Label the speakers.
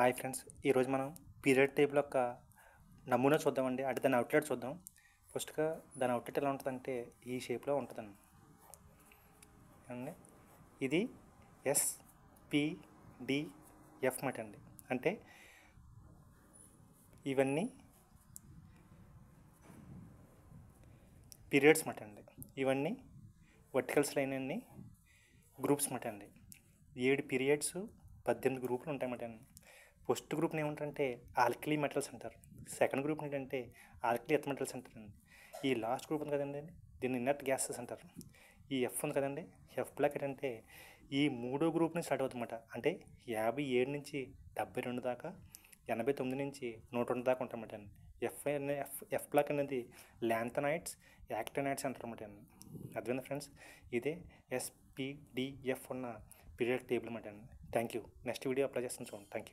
Speaker 1: Hi friends, ఈరోజు మనం period table యొక్క నమూనా చూద్దామండి. అంటే దాని అవుట్లెట్ చూద్దాం. ఫస్ట్గా దాని అవుట్లెట్ ఎలా ఉంటుందంటే ఈ షేప్లో ఉంటుందండి. అండి ఇది SPDF మాట అండి. అంటే ఇవన్నీ పీరియడ్స్ మాట అండి. ఇవన్నీ వర్టికల్స్ లైన్ అన్ని గ్రూప్స్ మాట అండి. 7 పీరియడ్స్ 18 గ్రూపులు ఉంటాయన్నమాట అండి. ఫస్ట్ గ్రూప్ని ఏమంటారంటే ఆల్కలీ మెటల్స్ అంటారు. సెకండ్ గ్రూప్ ఏంటంటే ఆల్కలీ ఎర్త్ మెటల్స్ అంటారండి. ఈ లాస్ట్ గ్రూప్ ఉంది కదండి, దీన్ని ఇనర్ట్ గ్యాసెస్ అంటారు. ఈ F ఉంది కదండి, F బ్లాక్ ఏంటంటే ఈ మూడో గ్రూప్ నుంచి స్టార్ట్ అవుతుందన్నమాట. అంటే 57 నుంచి 72 దాకా, 89 నుంచి 102 దాకా ఉంటాయన్నమాట అండి. ఎఫ్ బ్లాక్ అనేది ల్యాంథనైట్స్, యాక్టినైట్స్ అంటారన్నమాట అండి. అర్థమైందా ఫ్రెండ్స్? ఇదే SPDF ఉన్న పీరియడ్ టేబుల్ అన్నమాట అండి. Thank you. Next video apply చేస్తాను చూడండి. Thank you.